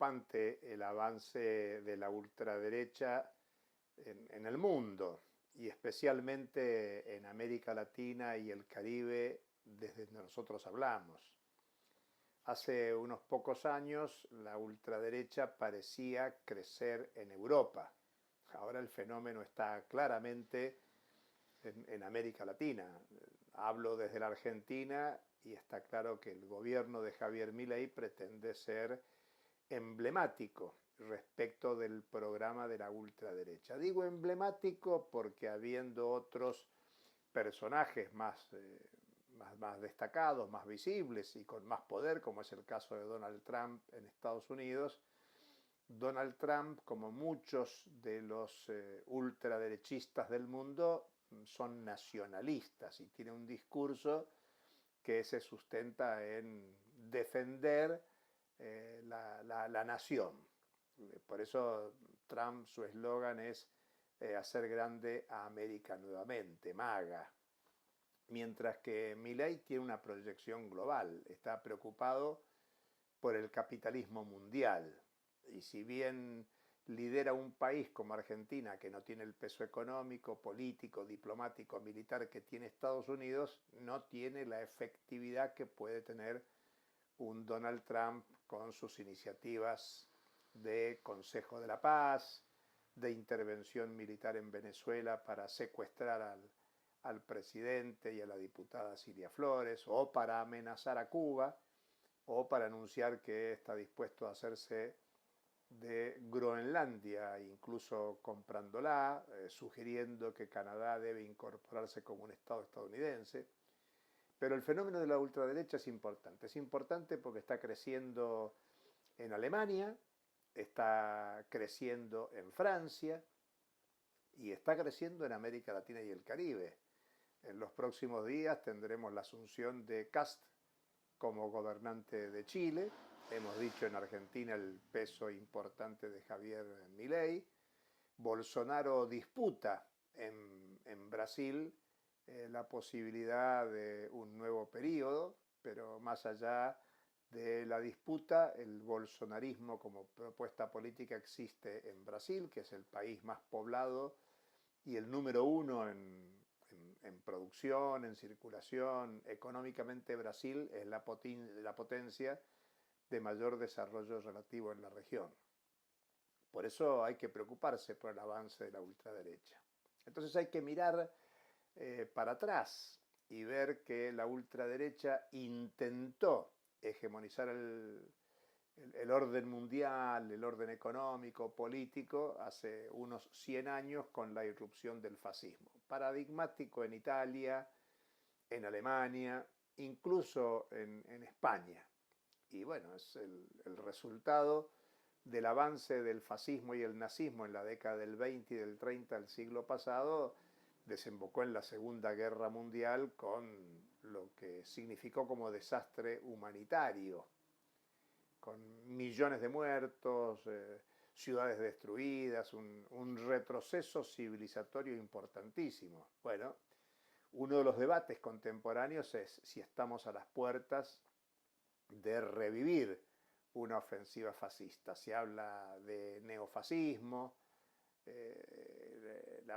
preocupante el avance de la ultraderecha en el mundo y especialmente en América Latina y el Caribe, desde donde nosotros hablamos. Hace unos pocos años la ultraderecha parecía crecer en Europa. Ahora el fenómeno está claramente en América Latina. Hablo desde la Argentina y está claro que el gobierno de Javier Milei pretende ser emblemático respecto del programa de la ultraderecha. Digo emblemático porque habiendo otros personajes más destacados, más visibles y con más poder, como es el caso de Donald Trump en Estados Unidos, Donald Trump, como muchos de los ultraderechistas del mundo, son nacionalistas y tiene un discurso que se sustenta en defender la nación. Por eso Trump, su eslogan es hacer grande a América nuevamente, MAGA. Mientras que Milei tiene una proyección global, está preocupado por el capitalismo mundial. Y si bien lidera un país como Argentina, que no tiene el peso económico, político, diplomático, militar que tiene Estados Unidos, no tiene la efectividad que puede tener un Donald Trump con sus iniciativas de Consejo de la Paz, de intervención militar en Venezuela para secuestrar al presidente y a la diputada Cilia Flores, o para amenazar a Cuba, o para anunciar que está dispuesto a hacerse de Groenlandia, incluso comprándola, sugiriendo que Canadá debe incorporarse como un estado estadounidense. Pero el fenómeno de la ultraderecha es importante porque está creciendo en Alemania, está creciendo en Francia y está creciendo en América Latina y el Caribe. En los próximos días tendremos la asunción de Kast como gobernante de Chile. Hemos dicho en Argentina el peso importante de Javier Milei. Bolsonaro disputa en Brasil la posibilidad de un nuevo periodo, pero más allá de la disputa, el bolsonarismo como propuesta política existe en Brasil, que es el país más poblado y el número uno en producción, en circulación. Económicamente Brasil es la potencia de mayor desarrollo relativo en la región. Por eso hay que preocuparse por el avance de la ultraderecha. Entonces hay que mirar para atrás y ver que la ultraderecha intentó hegemonizar el orden mundial, el orden económico, político, hace unos 100 años con la irrupción del fascismo. Paradigmático en Italia, en Alemania, incluso en España. Y bueno, es el resultado del avance del fascismo y el nazismo en la década del 20 y del 30 del siglo pasado, desembocó en la Segunda Guerra Mundial con lo que significó como desastre humanitario, con millones de muertos, ciudades destruidas, un retroceso civilizatorio importantísimo. Bueno, uno de los debates contemporáneos es si estamos a las puertas de revivir una ofensiva fascista. Se habla de neofascismo,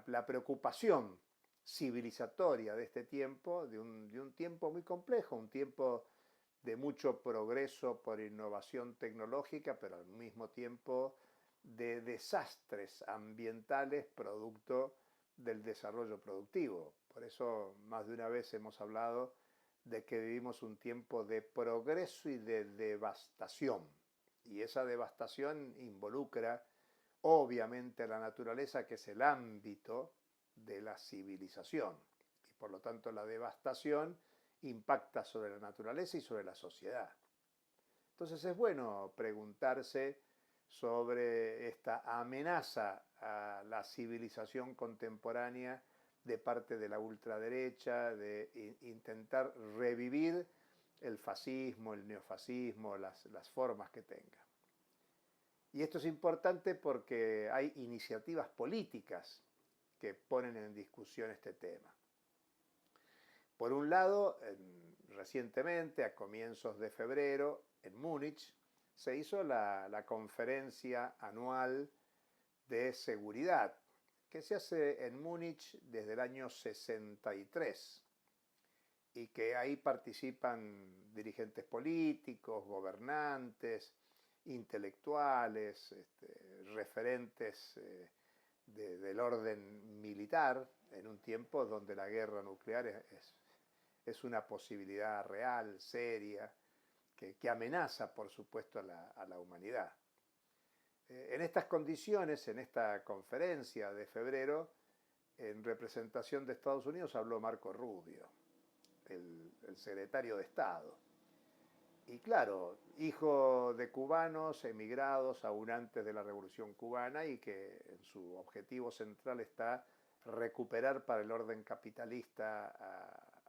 la preocupación civilizatoria de este tiempo, de un tiempo muy complejo, un tiempo de mucho progreso por innovación tecnológica, pero al mismo tiempo de desastres ambientales producto del desarrollo productivo. Por eso más de una vez hemos hablado de que vivimos un tiempo de progreso y de devastación. Y esa devastación involucra obviamente la naturaleza, que es el ámbito de la civilización. Y por lo tanto la devastación impacta sobre la naturaleza y sobre la sociedad. Entonces es bueno preguntarse sobre esta amenaza a la civilización contemporánea de parte de la ultraderecha, de intentar revivir el fascismo, el neofascismo, las formas que tenga. Y esto es importante porque hay iniciativas políticas que ponen en discusión este tema. Por un lado, recientemente, a comienzos de febrero, en Múnich, se hizo la conferencia anual de seguridad, que se hace en Múnich desde el año 63 y que ahí participan dirigentes políticos, gobernantes, intelectuales, referentes del orden militar, en un tiempo donde la guerra nuclear es una posibilidad real, seria, que amenaza, por supuesto, a la humanidad. En estas condiciones, en esta conferencia de febrero, en representación de Estados Unidos habló Marco Rubio, el secretario de Estado. Y claro, hijo de cubanos emigrados aún antes de la Revolución Cubana y que en su objetivo central está recuperar para el orden capitalista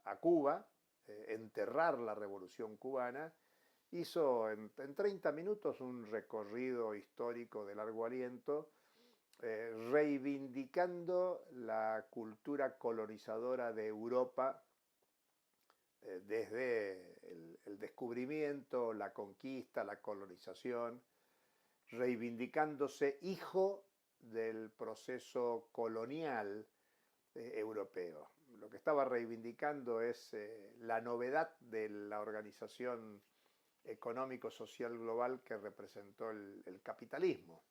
a Cuba, enterrar la Revolución Cubana, hizo en 30 minutos un recorrido histórico de largo aliento, reivindicando la cultura colonizadora de Europa desde el descubrimiento, la conquista, la colonización, reivindicándose hijo del proceso colonial europeo. Lo que estaba reivindicando es la novedad de la organización económico-social global que representó el capitalismo,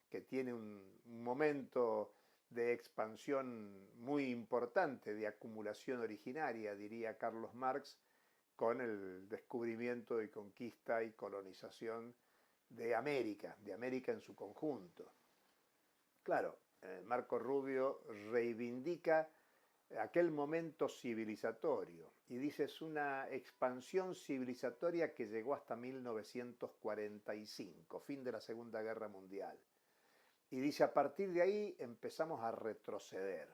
que tiene un momento de expansión muy importante, de acumulación originaria, diría Carlos Marx, con el descubrimiento y conquista y colonización de América en su conjunto. Claro, Marco Rubio reivindica aquel momento civilizatorio y dice es una expansión civilizatoria que llegó hasta 1945, fin de la Segunda Guerra Mundial. Y dice, a partir de ahí empezamos a retroceder.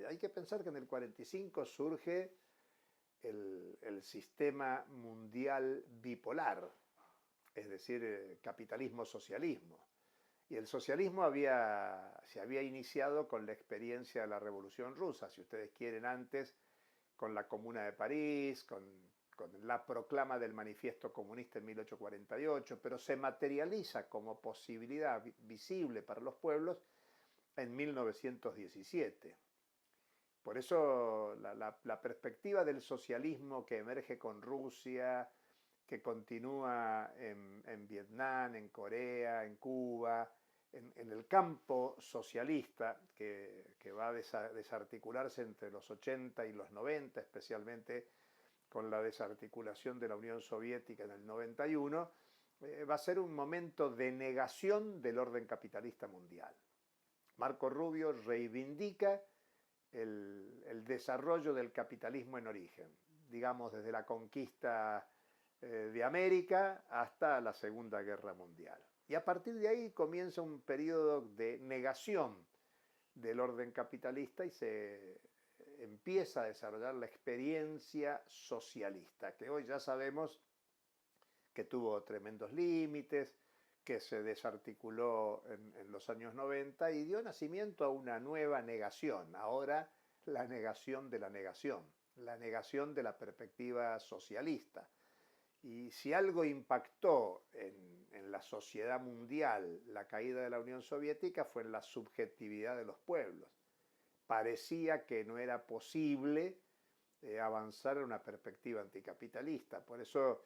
Hay que pensar que en el 45 surge el sistema mundial bipolar, es decir, capitalismo-socialismo. Y el socialismo se había iniciado con la experiencia de la Revolución Rusa, si ustedes quieren, antes con la Comuna de París, con la proclama del Manifiesto Comunista en 1848, pero se materializa como posibilidad visible para los pueblos en 1917. Por eso la perspectiva del socialismo que emerge con Rusia, que continúa en Vietnam, en Corea, en Cuba, en el campo socialista que va a desarticularse entre los 80 y los 90, especialmente con la desarticulación de la Unión Soviética en el 91, va a ser un momento de negación del orden capitalista mundial. Marco Rubio reivindica el desarrollo del capitalismo en origen, digamos desde la conquista de América hasta la Segunda Guerra Mundial. Y a partir de ahí comienza un periodo de negación del orden capitalista y se empieza a desarrollar la experiencia socialista, que hoy ya sabemos que tuvo tremendos límites, que se desarticuló en los años 90 y dio nacimiento a una nueva negación, ahora la negación de la negación de la perspectiva socialista. Y si algo impactó en la sociedad mundial la caída de la Unión Soviética fue en la subjetividad de los pueblos. Parecía que no era posible avanzar en una perspectiva anticapitalista. Por eso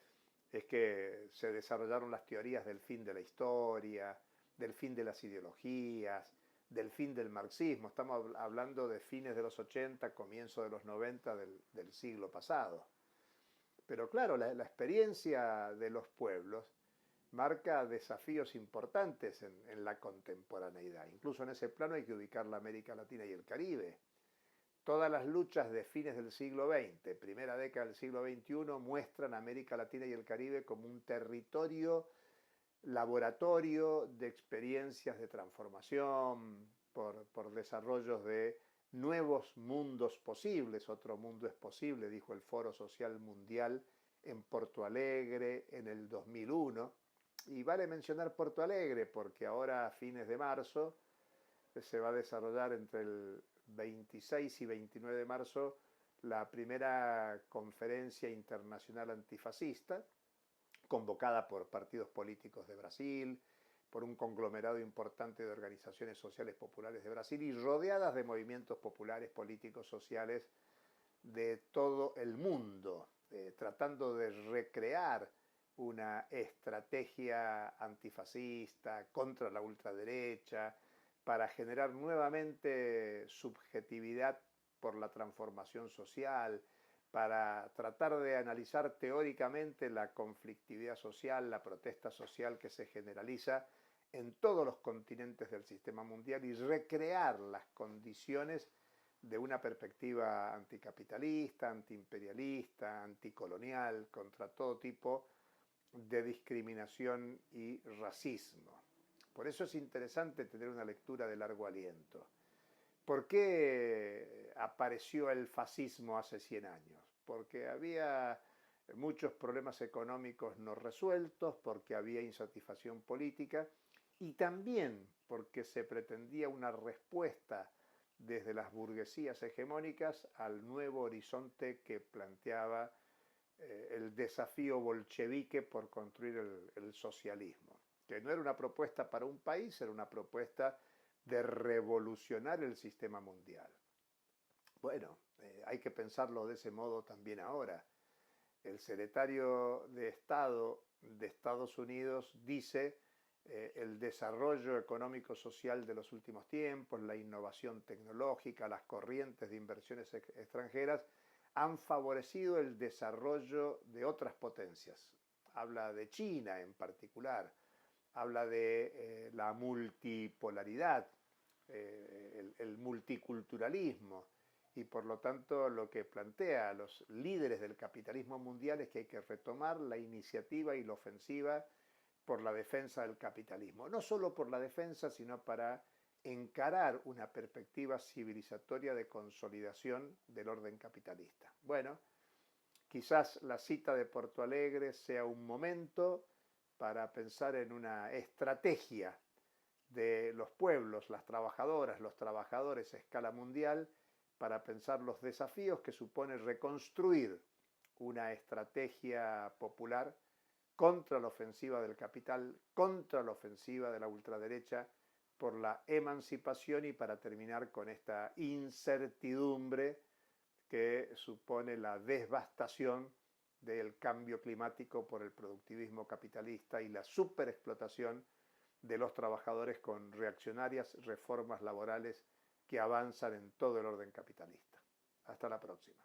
es que se desarrollaron las teorías del fin de la historia, del fin de las ideologías, del fin del marxismo. Estamos hablando de fines de los 80, comienzo de los 90 del siglo pasado. Pero claro, la experiencia de los pueblos marca desafíos importantes en la contemporaneidad. Incluso en ese plano hay que ubicar la América Latina y el Caribe. Todas las luchas de fines del siglo XX, primera década del siglo XXI, muestran a América Latina y el Caribe como un territorio laboratorio de experiencias de transformación, por desarrollos de nuevos mundos posibles. Otro mundo es posible, dijo el Foro Social Mundial en Porto Alegre en el 2001. Y vale mencionar Porto Alegre porque ahora a fines de marzo se va a desarrollar entre el 26 y 29 de marzo la primera conferencia internacional antifascista, convocada por partidos políticos de Brasil, por un conglomerado importante de organizaciones sociales populares de Brasil y rodeadas de movimientos populares, políticos, sociales de todo el mundo, tratando de recrear una estrategia antifascista contra la ultraderecha para generar nuevamente subjetividad por la transformación social, para tratar de analizar teóricamente la conflictividad social, la protesta social que se generaliza en todos los continentes del sistema mundial y recrear las condiciones de una perspectiva anticapitalista, antiimperialista, anticolonial, contra todo tipo de discriminación y racismo. Por eso es interesante tener una lectura de largo aliento. ¿Por qué apareció el fascismo hace 100 años? Porque había muchos problemas económicos no resueltos, porque había insatisfacción política y también porque se pretendía una respuesta desde las burguesías hegemónicas al nuevo horizonte que planteaba el desafío bolchevique por construir el socialismo, que no era una propuesta para un país, era una propuesta de revolucionar el sistema mundial. Bueno, hay que pensarlo de ese modo también ahora. El secretario de Estado de Estados Unidos dice el desarrollo económico-social de los últimos tiempos, la innovación tecnológica, las corrientes de inversiones extranjeras han favorecido el desarrollo de otras potencias. Habla de China en particular, habla de la multipolaridad, el multiculturalismo, y por lo tanto lo que plantea a los líderes del capitalismo mundial es que hay que retomar la iniciativa y la ofensiva por la defensa del capitalismo. No solo por la defensa, sino para encarar una perspectiva civilizatoria de consolidación del orden capitalista. Bueno, quizás la cita de Porto Alegre sea un momento para pensar en una estrategia de los pueblos, las trabajadoras, los trabajadores a escala mundial, para pensar los desafíos que supone reconstruir una estrategia popular contra la ofensiva del capital, contra la ofensiva de la ultraderecha, por la emancipación y para terminar con esta incertidumbre que supone la devastación del cambio climático por el productivismo capitalista y la superexplotación de los trabajadores con reaccionarias reformas laborales que avanzan en todo el orden capitalista. Hasta la próxima.